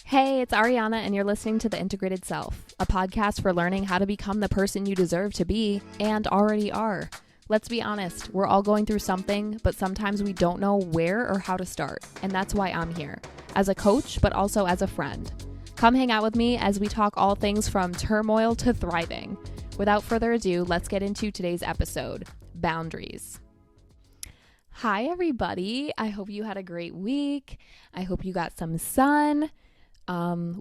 Hey, it's Arianna, and you're listening to The Integrated Self, a podcast for learning how to become the person you deserve to be and already are. Let's be honest, we're all going through something, but sometimes we don't know where or how to start, and that's why I'm here, as a coach, but also as a friend. Come hang out with me as we talk all things from turmoil to thriving. Without further ado, let's get into today's episode, boundaries. Hi, everybody. I hope you had a great week. I hope you got some sun.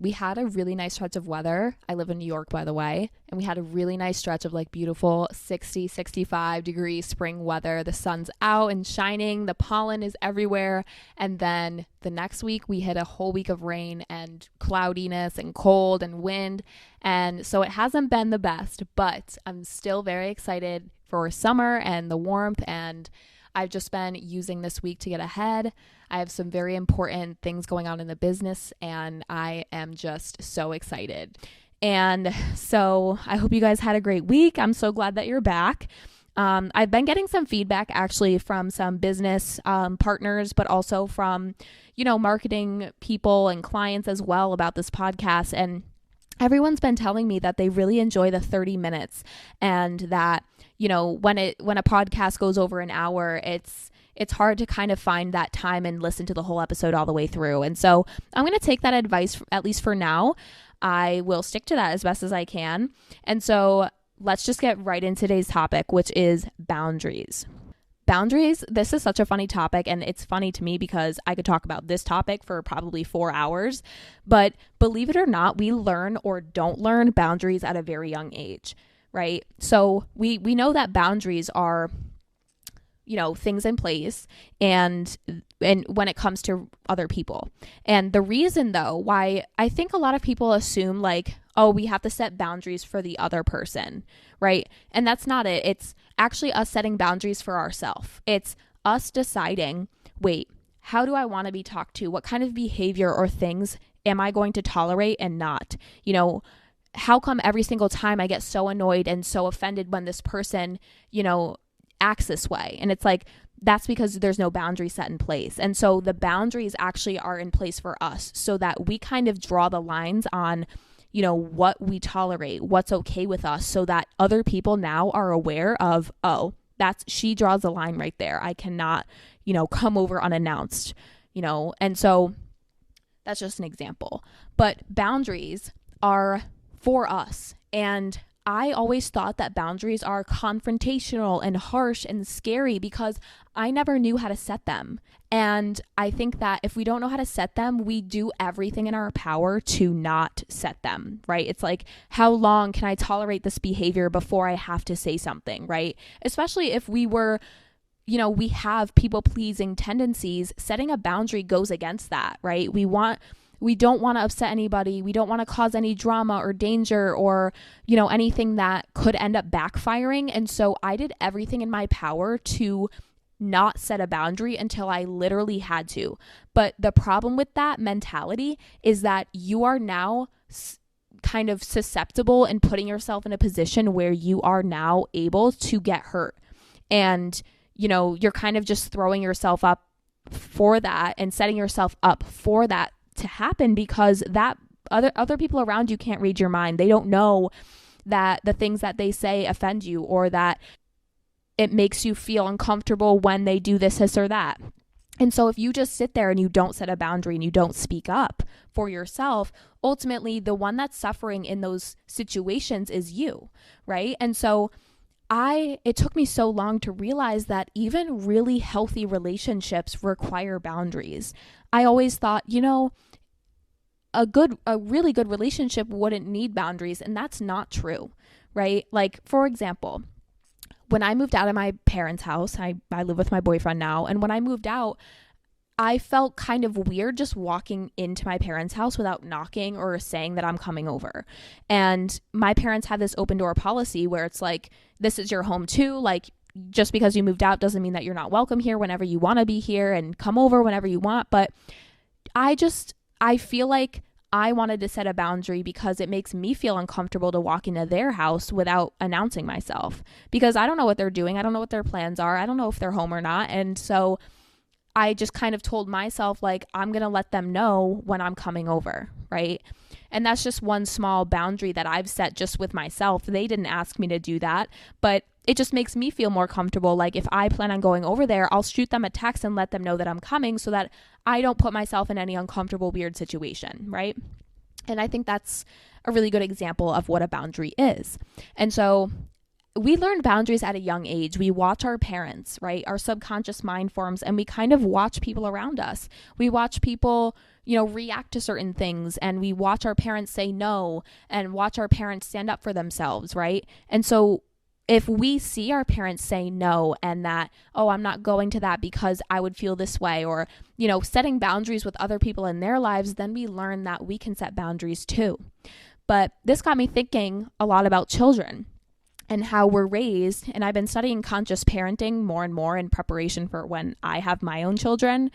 We had a really nice stretch of weather. I live in New York, by the way, and we had a really nice stretch of like beautiful 60, 65 degree spring weather. The sun's out and shining. The pollen is everywhere. And then the next week we hit a whole week of rain and cloudiness and cold and wind. And so it hasn't been the best, but I'm still very excited for summer and the warmth, and I've just been using this week to get ahead. I have some very important things going on in the business, and I am just so excited. And so I hope you guys had a great week. I'm so glad that you're back. I've been getting some feedback actually from some business partners, but also from, marketing people and clients as well about this podcast. And everyone's been telling me that they really enjoy the 30 minutes and that, when a podcast goes over an hour, it's hard to kind of find that time and listen to the whole episode all the way through. And so I'm going to take that advice, at least for now. I will stick to that as best as I can. And so let's just get right into today's topic, which is boundaries. Boundaries, this is such a funny topic, and it's funny to me because I could talk about this topic for probably 4 hours, but believe it or not, we learn or don't learn boundaries at a very young age, right? So we know that boundaries are, things in place and when it comes to other people. And the reason though, why I think a lot of people assume like, oh, we have to set boundaries for the other person, right? And that's not it. It's actually us setting boundaries for ourselves. It's us deciding, wait, how do I want to be talked to? What kind of behavior or things am I going to tolerate and not? How come every single time I get so annoyed and so offended when this person, acts this way? And it's like, that's because there's no boundary set in place. And so the boundaries actually are in place for us so that we kind of draw the lines on, what we tolerate, what's okay with us, so that other people now are aware of, oh, she draws the line right there. I cannot, come over unannounced, and so that's just an example. But boundaries are for us. And I always thought that boundaries are confrontational and harsh and scary because I never knew how to set them. And I think that if we don't know how to set them, we do everything in our power to not set them, right? It's like, how long can I tolerate this behavior before I have to say something, right? Especially if we were, we have people-pleasing tendencies, setting a boundary goes against that, right? We don't want to upset anybody. We don't want to cause any drama or danger or, anything that could end up backfiring. And so I did everything in my power to not set a boundary until I literally had to. But the problem with that mentality is that you are now kind of susceptible and putting yourself in a position where you are now able to get hurt. And, you're kind of just throwing yourself up for that and setting yourself up for that to happen because that other people around you can't read your mind. They don't know that the things that they say offend you or that it makes you feel uncomfortable when they do this or that. And so if you just sit there and you don't set a boundary and you don't speak up for yourself, ultimately the one that's suffering in those situations is you, right? And so it took me so long to realize that even really healthy relationships require boundaries. I always thought, a really good relationship wouldn't need boundaries, and that's not true, right? Like, for example, when I moved out of my parents' house, I live with my boyfriend now, and when I moved out, I felt kind of weird just walking into my parents' house without knocking or saying that I'm coming over. And my parents have this open door policy where it's like, this is your home too. Like, just because you moved out doesn't mean that you're not welcome here whenever you want to be here and come over whenever you want. But I feel like I wanted to set a boundary because it makes me feel uncomfortable to walk into their house without announcing myself because I don't know what they're doing. I don't know what their plans are. I don't know if they're home or not. And so I just kind of told myself, like, I'm going to let them know when I'm coming over, right? And that's just one small boundary that I've set just with myself. They didn't ask me to do that, but it just makes me feel more comfortable. Like, if I plan on going over there, I'll shoot them a text and let them know that I'm coming so that I don't put myself in any uncomfortable, weird situation, right? And I think that's a really good example of what a boundary is. And so we learn boundaries at a young age. We watch our parents, right? Our subconscious mind forms, and we kind of watch people around us. We watch people, react to certain things, and we watch our parents say no and watch our parents stand up for themselves, right? And so if we see our parents say no and that, oh, I'm not going to that because I would feel this way, or, setting boundaries with other people in their lives, then we learn that we can set boundaries too. But this got me thinking a lot about children and how we're raised. And I've been studying conscious parenting more and more in preparation for when I have my own children.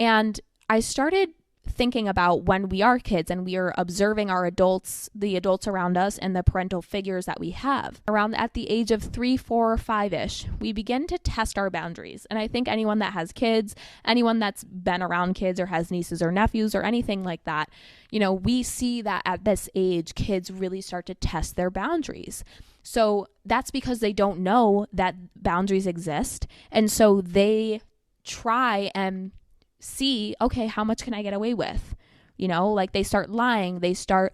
And I started thinking about when we are kids and we are observing our adults, the adults around us, and the parental figures that we have. Around at the age of 3, 4, or 5-ish, we begin to test our boundaries. And I think anyone that has kids, anyone that's been around kids or has nieces or nephews or anything like that, we see that at this age, kids really start to test their boundaries. So that's because they don't know that boundaries exist. And so they try and see, okay, how much can I get away with? Like they start lying, they start,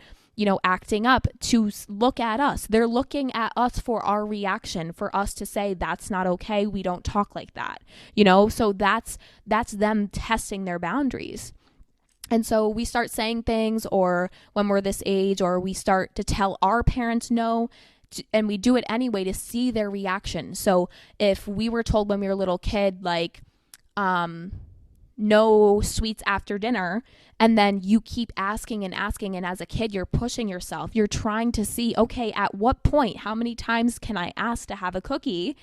acting up to look at us. They're looking at us for our reaction, for us to say, that's not okay. We don't talk like that, so that's them testing their boundaries. And so we start saying things, or when we're this age, or we start to tell our parents no, and we do it anyway to see their reaction. So if we were told when we were a little kid, like, no sweets after dinner, and then you keep asking and asking, and as a kid, you're pushing yourself. You're trying to see, okay, at what point, how many times can I ask to have a cookie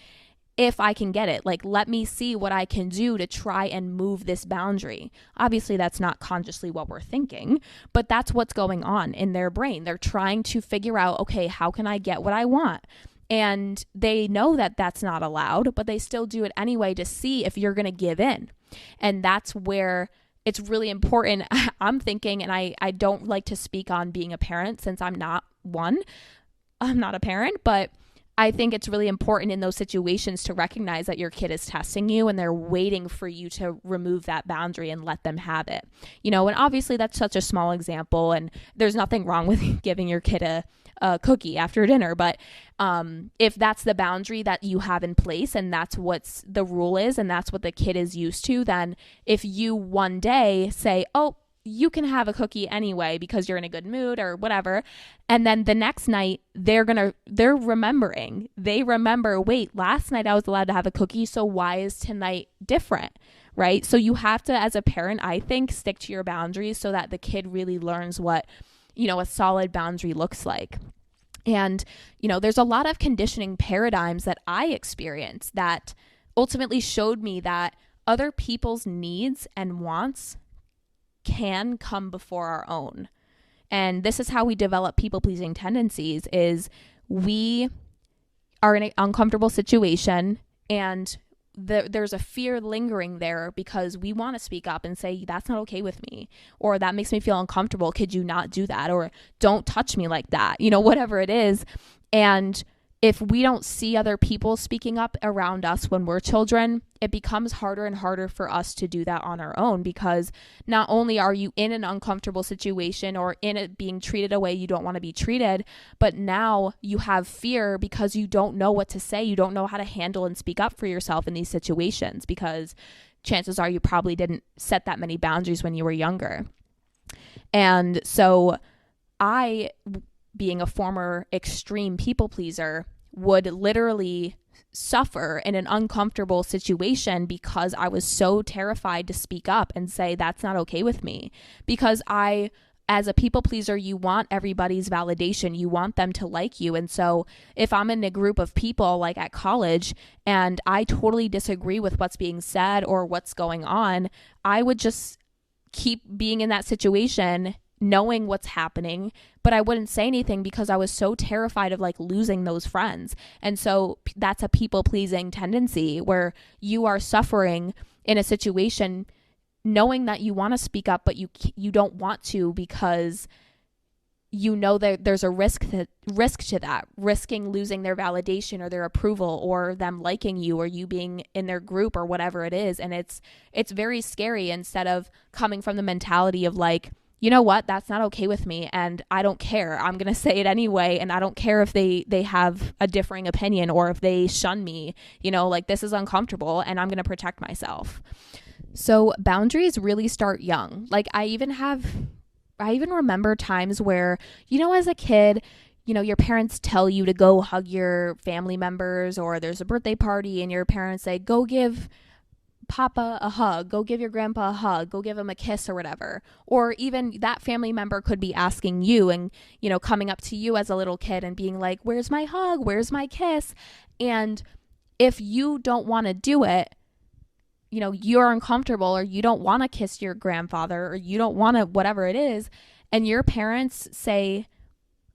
if I can get it? Like, let me see what I can do to try and move this boundary. Obviously, that's not consciously what we're thinking, but that's what's going on in their brain. They're trying to figure out, okay, how can I get what I want? And they know that that's not allowed, but they still do it anyway to see if you're going to give in. And that's where it's really important. I'm thinking, and I don't like to speak on being a parent since I'm not one. I'm not a parent, but I think it's really important in those situations to recognize that your kid is testing you and they're waiting for you to remove that boundary and let them have it. And obviously that's such a small example, and there's nothing wrong with giving your kid a cookie after dinner. But if that's the boundary that you have in place and that's what's the rule is and that's what the kid is used to, then if you one day say, oh, you can have a cookie anyway because you're in a good mood or whatever, and then the next night they remember, wait, last night I was allowed to have a cookie, so why is tonight different? Right? So you have to, as a parent, I think, stick to your boundaries so that the kid really learns what a solid boundary looks like. And, there's a lot of conditioning paradigms that I experienced that ultimately showed me that other people's needs and wants can come before our own. And this is how we develop people-pleasing tendencies, is we are in an uncomfortable situation and there's a fear lingering there because we want to speak up and say, that's not okay with me, or that makes me feel uncomfortable. Could you not do that? Or don't touch me like that, whatever it is. And if we don't see other people speaking up around us when we're children, it becomes harder and harder for us to do that on our own, because not only are you in an uncomfortable situation or in it being treated a way you don't want to be treated, but now you have fear because you don't know what to say. You don't know how to handle and speak up for yourself in these situations because chances are you probably didn't set that many boundaries when you were younger. And so I, being a former extreme people pleaser, would literally suffer in an uncomfortable situation because I was so terrified to speak up and say, that's not okay with me. Because as a people pleaser, you want everybody's validation. You want them to like you. And so if I'm in a group of people like at college and I totally disagree with what's being said or what's going on, I would just keep being in that situation knowing what's happening, but I wouldn't say anything because I was so terrified of losing those friends. And so that's a people-pleasing tendency where you are suffering in a situation knowing that you want to speak up, but you don't want to because you know that there's a risk to that, risking losing their validation or their approval or them liking you or you being in their group or whatever it is. And it's very scary, instead of coming from the mentality of like, you know what, that's not okay with me and I don't care. I'm going to say it anyway. And I don't care if they have a differing opinion or if they shun me, like this is uncomfortable and I'm going to protect myself. So boundaries really start young. Like I even remember times where, as a kid, your parents tell you to go hug your family members, or there's a birthday party and your parents say, go give Papa a hug, go give your grandpa a hug, go give him a kiss or whatever. Or even that family member could be asking you and, coming up to you as a little kid and being like, where's my hug? Where's my kiss? And if you don't want to do it, you're uncomfortable or you don't want to kiss your grandfather or you don't want to whatever it is, and your parents say,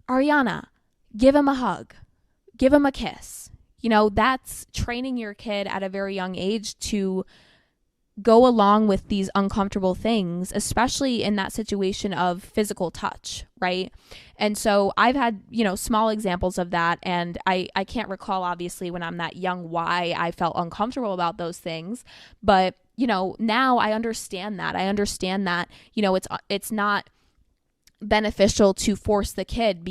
Arianna, give him a hug, give him a kiss. That's training your kid at a very young age to go along with these uncomfortable things, especially in that situation of physical touch, right? And so I've had, small examples of that, and I can't recall, obviously, when I'm that young, why I felt uncomfortable about those things. But, now I understand that. It's not beneficial to force the kid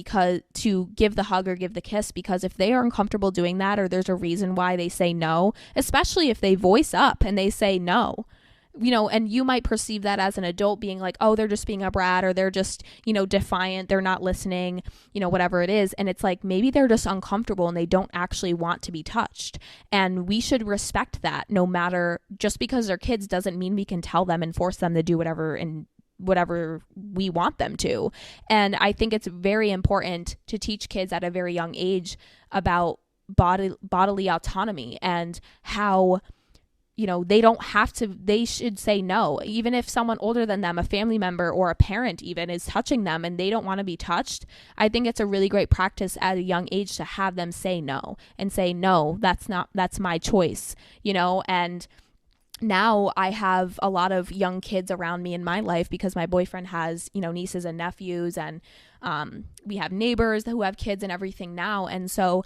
to give the hug or give the kiss, because if they are uncomfortable doing that, or there's a reason why they say no, especially if they voice up and they say no, and you might perceive that as an adult being like, oh, they're just being a brat, or they're just, defiant, they're not listening, whatever it is. And it's like, maybe they're just uncomfortable and they don't actually want to be touched. And we should respect that. No matter, just because they're kids doesn't mean we can tell them and force them to do whatever we want them to. And I think it's very important to teach kids at a very young age about bodily autonomy and how, they should say no. Even if someone older than them, a family member or a parent even, is touching them and they don't want to be touched, I think it's a really great practice at a young age to have them say no and say, no, that's my choice, and now I have a lot of young kids around me in my life because my boyfriend has, nieces and nephews, and we have neighbors who have kids and everything now. And so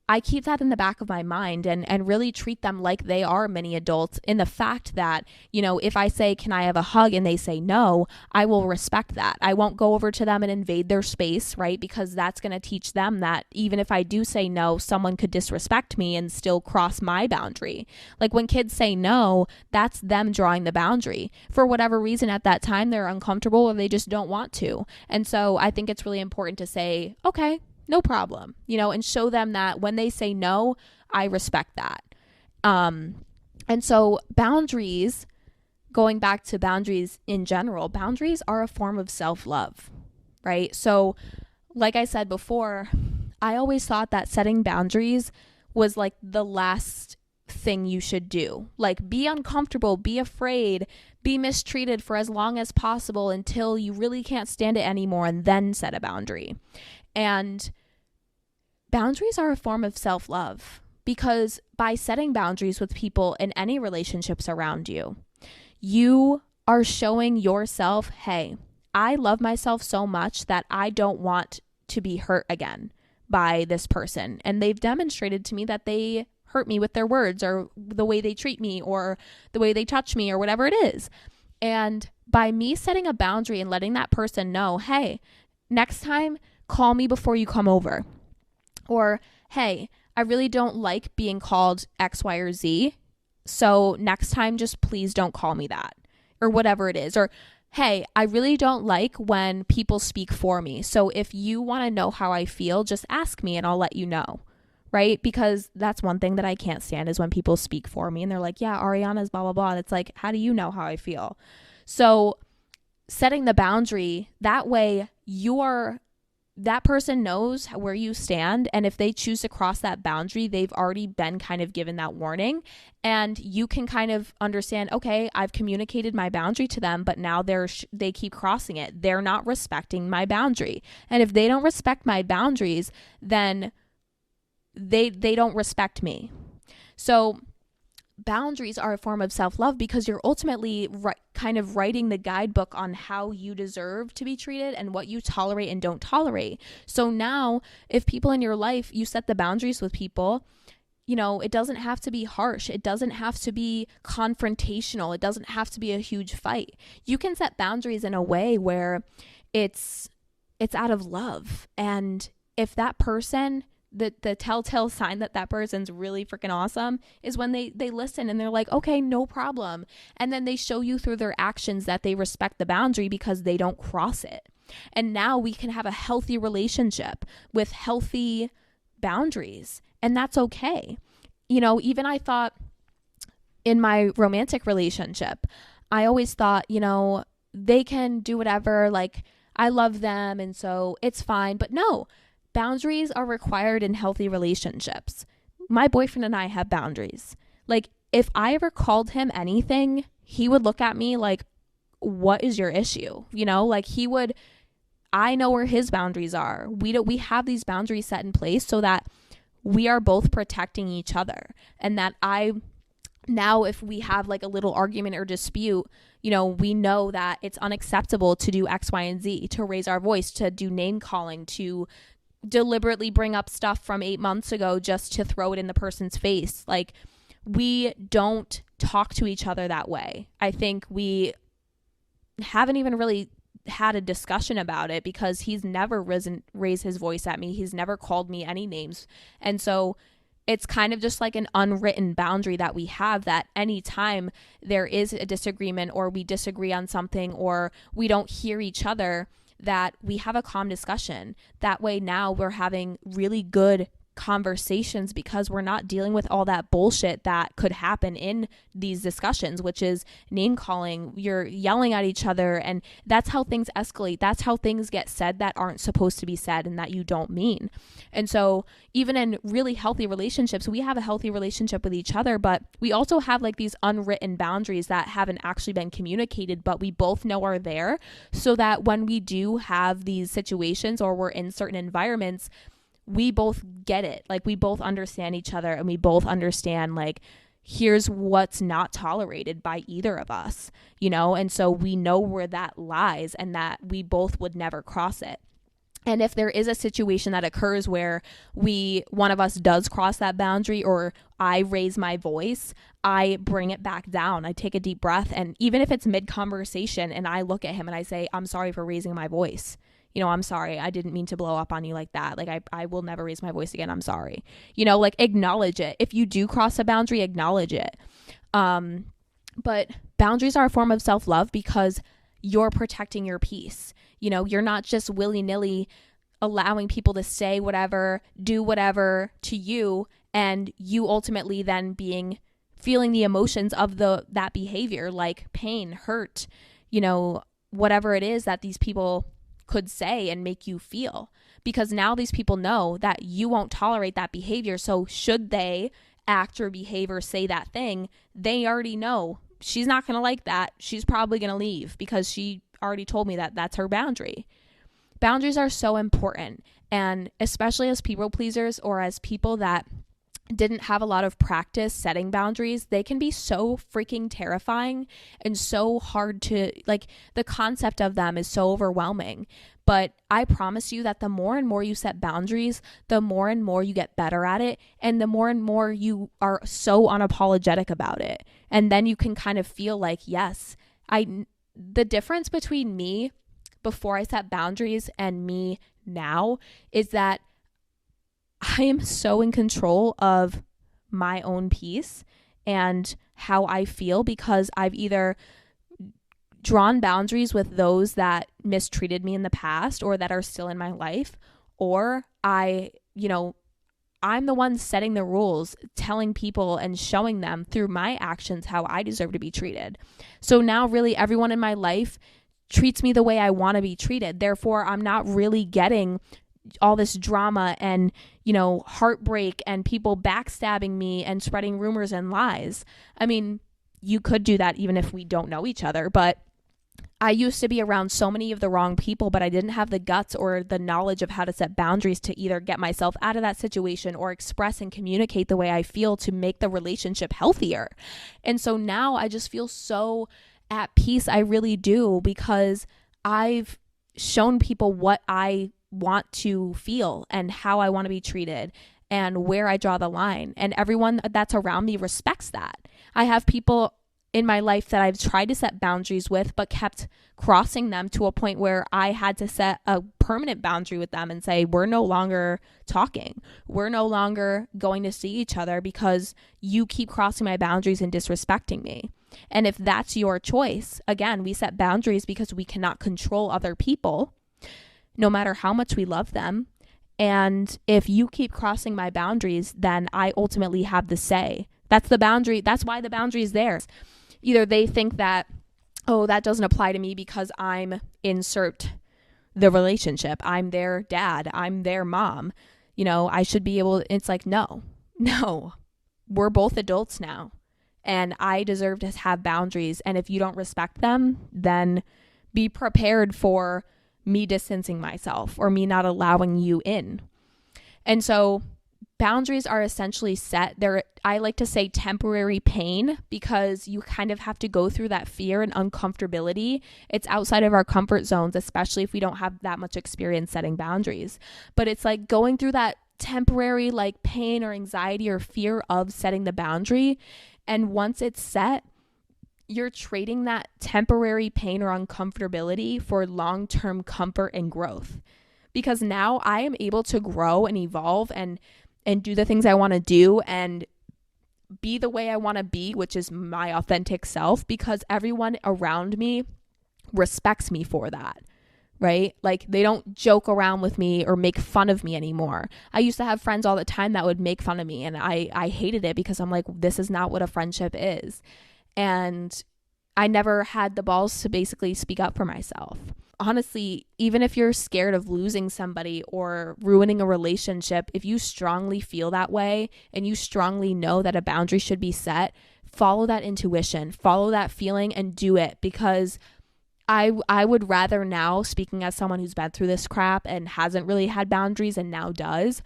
I keep that in the back of my mind and really treat them like they are mini adults, in the fact that, if I say, can I have a hug, and they say no, I will respect that. I won't go over to them and invade their space, right? Because that's going to teach them that even if I do say no, someone could disrespect me and still cross my boundary. Like when kids say no, that's them drawing the boundary. For whatever reason at that time, they're uncomfortable or they just don't want to. And so I think it's really important to say, okay, no problem, and show them that when they say no, I respect that. And so boundaries, going back to boundaries in general, boundaries are a form of self-love, right? So like I said before, I always thought that setting boundaries was like the last thing you should do. Like, be uncomfortable, be afraid, be mistreated for as long as possible until you really can't stand it anymore, and then set a boundary. And boundaries are a form of self-love, because by setting boundaries with people in any relationships around you, you are showing yourself, hey, I love myself so much that I don't want to be hurt again by this person. And they've demonstrated to me that they hurt me with their words, or the way they treat me, or the way they touch me, or whatever it is. And by me setting a boundary and letting that person know, hey, next time, call me before you come over. Or, hey, I really don't like being called X, Y, or Z. So next time, just please don't call me that, or whatever it is. Or, hey, I really don't like when people speak for me. So if you want to know how I feel, just ask me and I'll let you know. Right? Because that's one thing that I can't stand, is when people speak for me and they're like, yeah, Arianna's blah, blah, blah. And it's like, how do you know how I feel? So setting the boundary, that way that person knows where you stand. And if they choose to cross that boundary, they've already been kind of given that warning, and you can kind of understand, okay, I've communicated my boundary to them, but now they keep crossing it. They're not respecting my boundary. And if they don't respect my boundaries, then they don't respect me. So boundaries are a form of self-love because you're ultimately kind of writing the guidebook on how you deserve to be treated and what you tolerate and don't tolerate. So now if people in your life, you set the boundaries with people, it doesn't have to be harsh. It doesn't have to be confrontational. It doesn't have to be a huge fight. You can set boundaries in a way where it's out of love. And if that person, the telltale sign that person's really freaking awesome is when they listen and they're like, okay, no problem. And then they show you through their actions that they respect the boundary because they don't cross it. And now we can have a healthy relationship with healthy boundaries. And that's okay. Even I thought in my romantic relationship, I always thought, they can do whatever, like I love them and so it's fine. But no, boundaries are required in healthy relationships. My boyfriend and I have boundaries. Like if I ever called him anything, he would look at me like, what is your issue? Like I know where his boundaries are. We have these boundaries set in place so that we are both protecting each other. And that now if we have like a little argument or dispute, we know that it's unacceptable to do X, Y, and Z, to raise our voice, to do name calling, to deliberately bring up stuff from 8 months ago just to throw it in the person's face. Like we don't talk to each other that way. I think we haven't even really had a discussion about it because he's never raised his voice at me. He's never called me any names. And so it's kind of just like an unwritten boundary that we have, that anytime there is a disagreement or we disagree on something or we don't hear each other, that we have a calm discussion. That way now we're having really good conversations because we're not dealing with all that bullshit that could happen in these discussions, which is name calling. You're yelling at each other, and that's how things escalate. That's how things get said that aren't supposed to be said and that you don't mean. And so even in really healthy relationships, we have a healthy relationship with each other, but we also have like these unwritten boundaries that haven't actually been communicated, but we both know are there, so that when we do have these situations or we're in certain environments, we both get it. Like we both understand each other, and we both understand like, here's what's not tolerated by either of us, and so we know where that lies and that we both would never cross it. And if there is a situation that occurs where one of us does cross that boundary, or I raise my voice, I bring it back down. I take a deep breath. And even if it's mid-conversation and I look at him and I say, I'm sorry for raising my voice. I'm sorry. I didn't mean to blow up on you like that. Like I will never raise my voice again. I'm sorry. Like acknowledge it. If you do cross a boundary, acknowledge it. But boundaries are a form of self-love because you're protecting your peace. You're not just willy-nilly allowing people to say whatever, do whatever to you, and you ultimately then feeling the emotions of that behavior, like pain, hurt, whatever it is that these people could say and make you feel, because now these people know that you won't tolerate that behavior. So should they act or behave or say that thing, they already know she's not going to like that. She's probably going to leave because she already told me that that's her boundary. Boundaries are so important. And especially as people pleasers, or as people that didn't have a lot of practice setting boundaries, they can be so freaking terrifying and so hard to, like, the concept of them is so overwhelming. But I promise you that the more and more you set boundaries, the more and more you get better at it, and the more and more you are so unapologetic about it. And then you can kind of feel like, yes, the difference between me before I set boundaries and me now is that I am so in control of my own peace and how I feel, because I've either drawn boundaries with those that mistreated me in the past or that are still in my life, or I'm the one setting the rules, telling people and showing them through my actions how I deserve to be treated. So now really everyone in my life treats me the way I want to be treated. Therefore, I'm not really getting all this drama and, heartbreak and people backstabbing me and spreading rumors and lies. I mean, you could do that even if we don't know each other, but I used to be around so many of the wrong people, but I didn't have the guts or the knowledge of how to set boundaries to either get myself out of that situation or express and communicate the way I feel to make the relationship healthier. And so now I just feel so at peace. I really do, because I've shown people what I want to feel and how I want to be treated and where I draw the line. And everyone that's around me respects that. I have people in my life that I've tried to set boundaries with, but kept crossing them to a point where I had to set a permanent boundary with them and say, we're no longer talking. We're no longer going to see each other because you keep crossing my boundaries and disrespecting me. And if that's your choice, again, we set boundaries because we cannot control other people, no matter how much we love them. And if you keep crossing my boundaries, then I ultimately have the say. That's the boundary. That's why the boundary is there. Either they think that, oh, that doesn't apply to me because I'm insert the relationship. I'm their dad. I'm their mom. I should be able, it's like, no, we're both adults now. And I deserve to have boundaries. And if you don't respect them, then be prepared for me distancing myself or me not allowing you in. And so boundaries are essentially set. They're, I like to say, temporary pain, because you kind of have to go through that fear and uncomfortability. It's outside of our comfort zones, especially if we don't have that much experience setting boundaries. But it's like going through that temporary like pain or anxiety or fear of setting the boundary. And once it's set, you're trading that temporary pain or uncomfortability for long-term comfort and growth. Because now I am able to grow and evolve and do the things I want to do and be the way I want to be, which is my authentic self, because everyone around me respects me for that, right? Like they don't joke around with me or make fun of me anymore. I used to have friends all the time that would make fun of me, and I hated it because I'm like, this is not what a friendship is. And I never had the balls to basically speak up for myself. Honestly, even if you're scared of losing somebody or ruining a relationship, if you strongly feel that way and you strongly know that a boundary should be set, follow that intuition, follow that feeling and do it. Because I would rather now, speaking as someone who's been through this crap and hasn't really had boundaries and now does,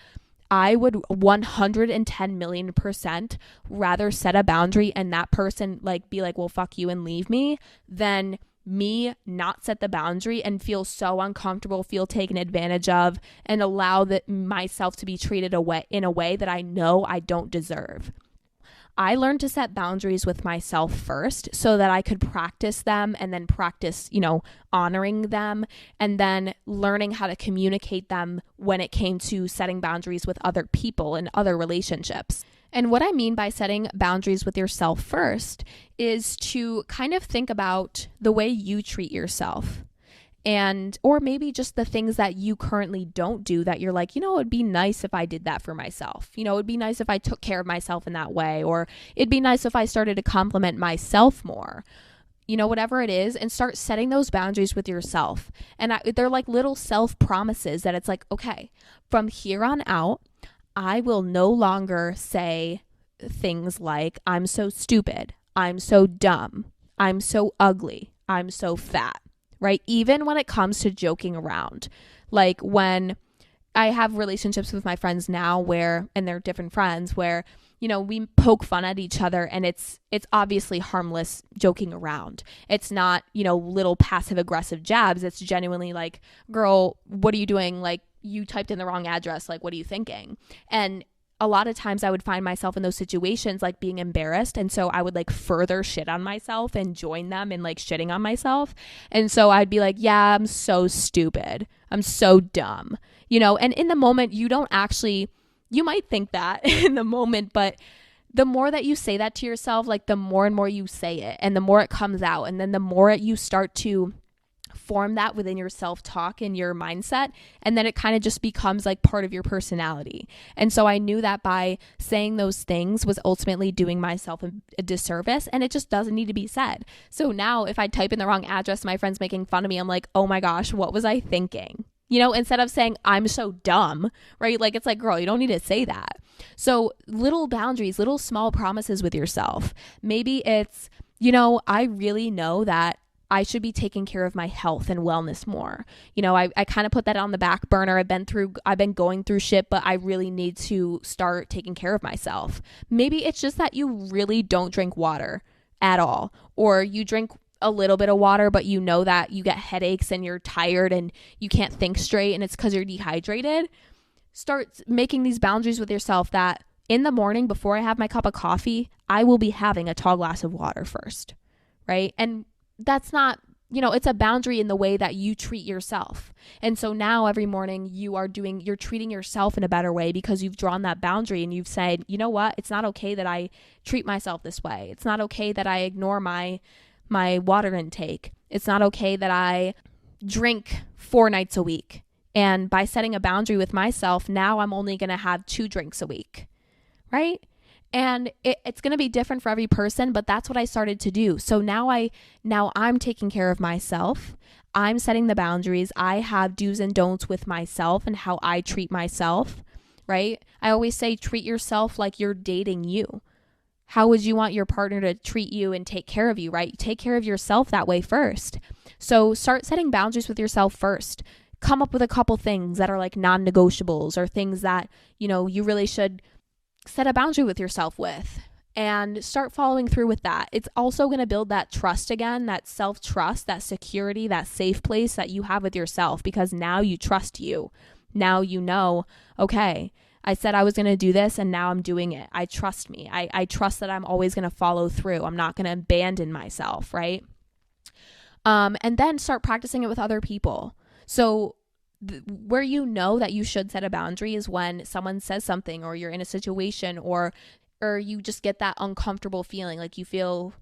I would 110 million% rather set a boundary and that person like be like, well, fuck you and leave me, than me not set the boundary and feel so uncomfortable, feel taken advantage of, and allow myself to be treated in a way that I know I don't deserve. I learned to set boundaries with myself first so that I could practice them and then practice, honoring them, and then learning how to communicate them when it came to setting boundaries with other people and other relationships. And what I mean by setting boundaries with yourself first is to kind of think about the way you treat yourself. Or maybe just the things that you currently don't do that you're like, it'd be nice if I did that for myself. It'd be nice if I took care of myself in that way, or it'd be nice if I started to compliment myself more, whatever it is, and start setting those boundaries with yourself. And they're like little self promises that it's like, okay, from here on out, I will no longer say things like, I'm so stupid, I'm so dumb, I'm so ugly, I'm so fat. Right? Even when it comes to joking around, like when I have relationships with my friends now and they're different friends where, we poke fun at each other and it's obviously harmless joking around. It's not, little passive aggressive jabs. It's genuinely like, girl, what are you doing? Like, you typed in the wrong address. Like, what are you thinking? And a lot of times I would find myself in those situations like being embarrassed. And so I would like further shit on myself and join them in like shitting on myself. And so I'd be like, yeah, I'm so stupid. I'm so dumb, and in the moment you might think that in the moment, but the more that you say that to yourself, like the more and more you say it and the more it comes out. And then the more you start to form that within your self-talk and your mindset, and then it kind of just becomes like part of your personality. And so I knew that by saying those things was ultimately doing myself a disservice, and it just doesn't need to be said. So now if I type in the wrong address, my friend's making fun of me, I'm like, oh my gosh, what was I thinking? Instead of saying I'm so dumb, right? Like, it's like, girl, you don't need to say that. So little boundaries, little small promises with yourself. Maybe it's, I really know that I should be taking care of my health and wellness more. I kind of put that on the back burner. I've been going through shit, but I really need to start taking care of myself. Maybe it's just that you really don't drink water at all, or you drink a little bit of water, but you know that you get headaches and you're tired and you can't think straight and it's because you're dehydrated. Start making these boundaries with yourself that in the morning before I have my cup of coffee, I will be having a tall glass of water first, right? And that's not, it's a boundary in the way that you treat yourself. And so now every morning you're treating yourself in a better way because you've drawn that boundary and you've said, you know what? It's not okay that I treat myself this way. It's not okay that I ignore my water intake. It's not okay that I drink 4 nights a week. And by setting a boundary with myself, now I'm only going to have 2 drinks a week, right? And it's going to be different for every person, but that's what I started to do. So now I'm taking care of myself. I'm setting the boundaries. I have do's and don'ts with myself and how I treat myself, right? I always say treat yourself like you're dating you. How would you want your partner to treat you and take care of you, right? Take care of yourself that way first. So start setting boundaries with yourself first. Come up with a couple things that are like non-negotiables or things that, you really should set a boundary with yourself with, and start following through with that. It's also going to build that trust again, that self-trust, that security, that safe place that you have with yourself, because now you trust you. Now you know, okay, I said I was going to do this and now I'm doing it. I trust me. I trust that I'm always going to follow through. I'm not going to abandon myself, right? And then start practicing it with other people. So where you know that you should set a boundary is when someone says something, or you're in a situation, or you just get that uncomfortable feeling, like you feel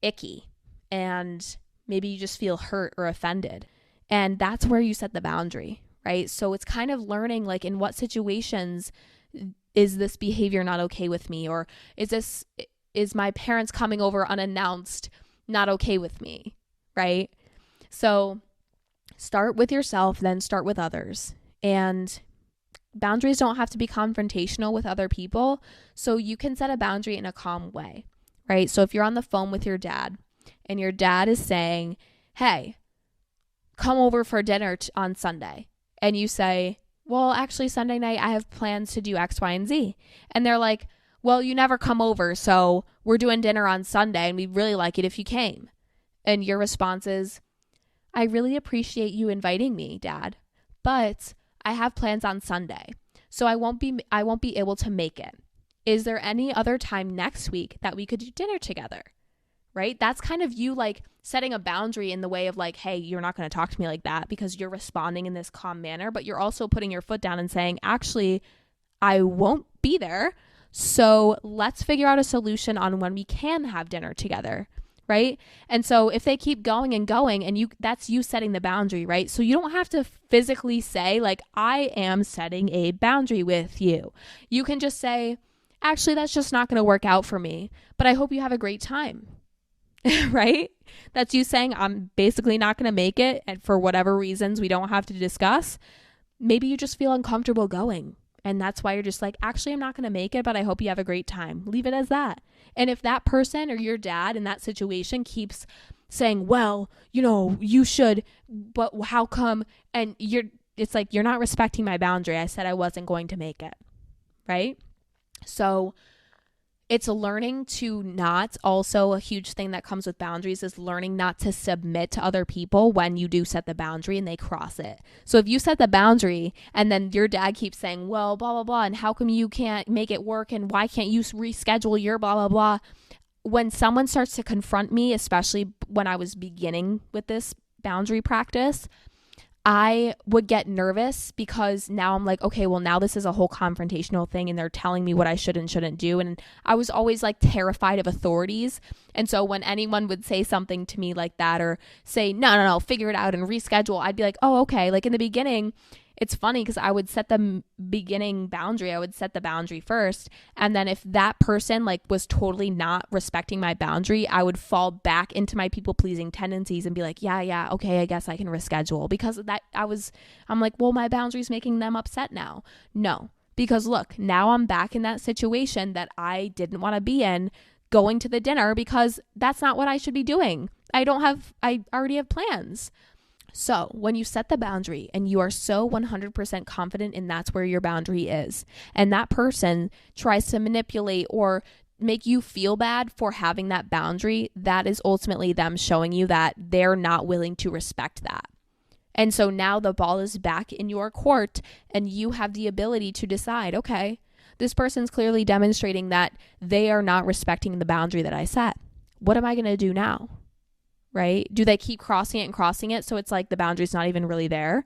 icky and maybe you just feel hurt or offended. And that's where you set the boundary, right? So it's kind of learning, like, in what situations is this behavior not okay with me? Or is my parents coming over unannounced not okay with me, right? So start with yourself, then start with others. And boundaries don't have to be confrontational with other people. So you can set a boundary in a calm way, right? So if you're on the phone with your dad and your dad is saying, hey, come over for dinner on Sunday. And you say, well, actually Sunday night I have plans to do X, Y, and Z. And they're like, well, you never come over, so we're doing dinner on Sunday and we'd really like it if you came. And your response is, I really appreciate you inviting me, Dad, but I have plans on Sunday, so I won't be able to make it. Is there any other time next week that we could do dinner together? Right? That's kind of you, like, setting a boundary in the way of like, hey, you're not going to talk to me like that, because you're responding in this calm manner, but you're also putting your foot down and saying, actually, I won't be there. So let's figure out a solution on when we can have dinner together. Right? And so if they keep going and that's you setting the boundary, right? So you don't have to physically say, like, I am setting a boundary with you. You can just say, actually, that's just not going to work out for me, but I hope you have a great time. Right? That's you saying, I'm basically not going to make it, and for whatever reasons we don't have to discuss. Maybe you just feel uncomfortable going, and that's why you're just like, actually, I'm not going to make it, but I hope you have a great time. Leave it as that. And if that person or your dad in that situation keeps saying, well, you should, but how come? And it's like, you're not respecting my boundary. I said I wasn't going to make it. Right? So it's learning to not, also a huge thing that comes with boundaries is learning not to submit to other people when you do set the boundary and they cross it. So if you set the boundary and then your dad keeps saying, well, blah, blah, blah, and how come you can't make it work, and why can't you reschedule your blah, blah, blah. When someone starts to confront me, especially when I was beginning with this boundary practice, I would get nervous, because now I'm like, okay, well, now this is a whole confrontational thing and they're telling me what I should and shouldn't do. And I was always like terrified of authorities. And so when anyone would say something to me like that, or say, no, figure it out and reschedule, I'd be like, oh, okay. Like in the beginning, it's funny because I would set the beginning boundary. I would set the boundary first. And then if that person like was totally not respecting my boundary, I would fall back into my people pleasing tendencies and be like, yeah, okay, I guess I can reschedule, because I'm like, well, my boundary's making them upset now. No, because look, now I'm back in that situation that I didn't want to be in. going to the dinner because that's not what I should be doing. I already have plans. So when you set the boundary and you are so 100% confident and that's where your boundary is, and that person tries to manipulate or make you feel bad for having that boundary, that is ultimately them showing you that they're not willing to respect that. And so now the ball is back in your court and you have the ability to decide, okay, this person's clearly demonstrating that they are not respecting the boundary that I set. What am I going to do now? Right? Do they keep crossing it so it's like the boundary's not even really there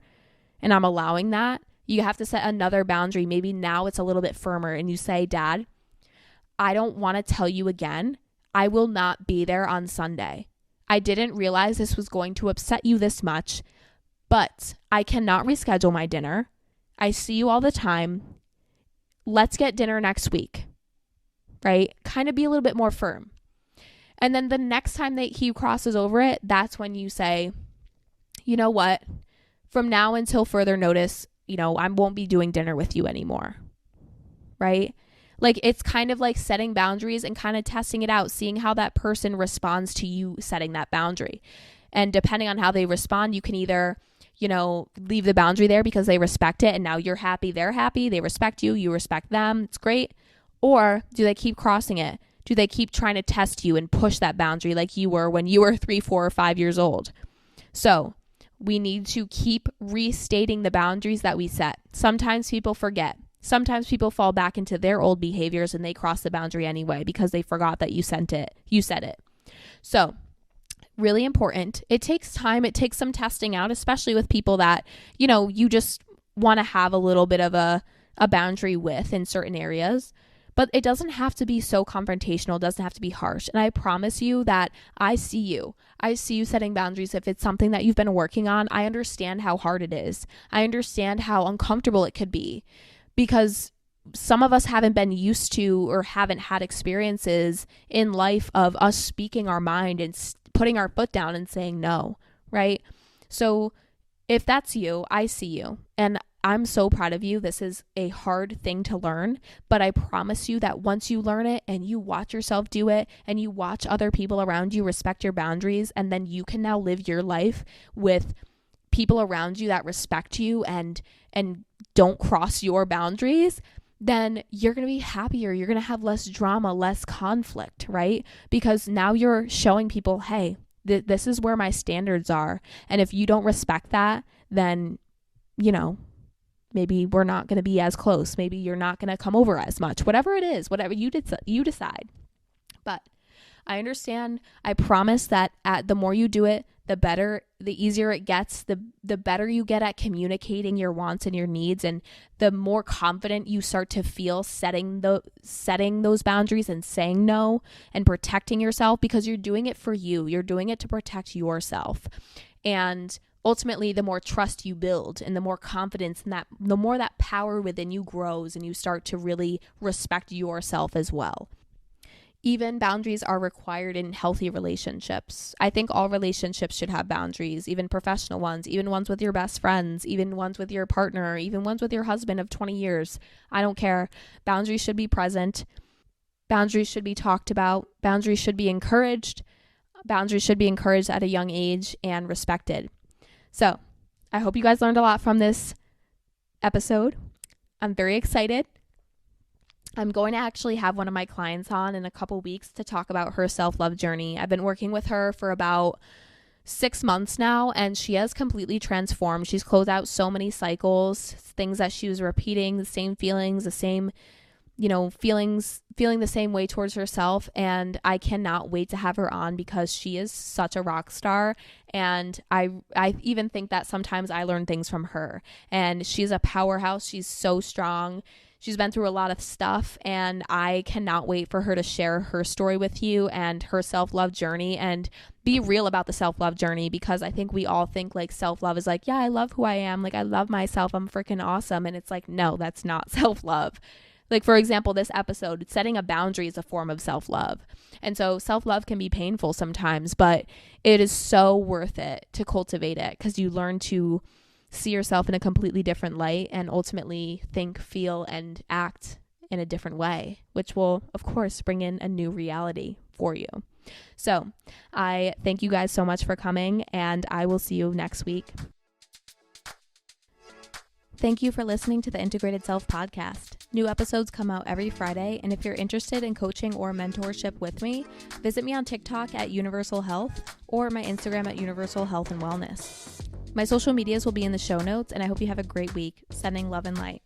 and I'm allowing that? You have to set another boundary. Maybe now it's a little bit firmer and you say, Dad, I don't want to tell you again. I will not be there on Sunday. I didn't realize this was going to upset you this much, but I cannot reschedule my dinner. I see you all the time. Let's get dinner next week, right? Kind of be a little bit more firm. And then the next time that he crosses over it, that's when you say, you know what? From now until further notice, I won't be doing dinner with you anymore, right? Like it's kind of like setting boundaries and kind of testing it out, seeing how that person responds to you setting that boundary. And depending on how they respond, you can either, leave the boundary there because they respect it and now you're happy, they're happy, they respect you, you respect them, it's great. Or do they keep crossing it? Do they keep trying to test you and push that boundary like you were when you were 3, 4, or 5 years old? So we need to keep restating the boundaries that we set. Sometimes people forget. Sometimes people fall back into their old behaviors and they cross the boundary anyway because they forgot that you said it. So really important. It takes time. It takes some testing out, especially with people that, you just want to have a little bit of a boundary with in certain areas. But it doesn't have to be so confrontational. It doesn't have to be harsh. And I promise you that I see you. I see you setting boundaries. If it's something that you've been working on, I understand how hard it is. I understand how uncomfortable it could be because some of us haven't been used to or haven't had experiences in life of us speaking our mind and putting our foot down and saying no, right? So if that's you, I see you. And I'm so proud of you. This is a hard thing to learn, but I promise you that once you learn it and you watch yourself do it and you watch other people around you respect your boundaries, and then you can now live your life with people around you that respect you and don't cross your boundaries, then you're going to be happier. You're going to have less drama, less conflict, right? Because now you're showing people, hey, this is where my standards are. And if you don't respect that, then, maybe we're not going to be as close. Maybe you're not going to come over as much. Whatever it is, whatever you decide. But I understand. I promise that the more you do it, the better, the easier it gets, the better you get at communicating your wants and your needs, and the more confident you start to feel setting those boundaries and saying no and protecting yourself, because you're doing it for you. You're doing it to protect yourself. And ultimately, the more trust you build and the more confidence and the more that power within you grows and you start to really respect yourself as well. Even boundaries are required in healthy relationships. I think all relationships should have boundaries, even professional ones, even ones with your best friends, even ones with your partner, even ones with your husband of 20 years. I don't care. Boundaries should be present. Boundaries should be talked about. Boundaries should be encouraged. Boundaries should be encouraged at a young age and respected. So I hope you guys learned a lot from this episode. I'm very excited. I'm going to actually have one of my clients on in a couple weeks to talk about her self-love journey. I've been working with her for about 6 months now, and she has completely transformed. She's closed out so many cycles, things that she was repeating, the same feelings, the same, feeling the same way towards herself. And I cannot wait to have her on because she is such a rock star. And I even think that sometimes I learn things from her, and she's a powerhouse. She's so strong. She's been through a lot of stuff, and I cannot wait for her to share her story with you and her self-love journey and be real about the self-love journey, because I think we all think like self-love is like, yeah, I love who I am. Like, I love myself. I'm freaking awesome. And it's like, no, that's not self-love. Like, for example, this episode, setting a boundary is a form of self-love. And so self-love can be painful sometimes, but it is so worth it to cultivate it, because you learn to see yourself in a completely different light and ultimately think, feel, and act in a different way, which will, of course, bring in a new reality for you. So I thank you guys so much for coming, and I will see you next week. Thank you for listening to the Integrated Self podcast. New episodes come out every Friday, and if you're interested in coaching or mentorship with me, visit me on TikTok at Universal Health or my Instagram at Universal Health and Wellness. My social medias will be in the show notes, and I hope you have a great week. Sending love and light.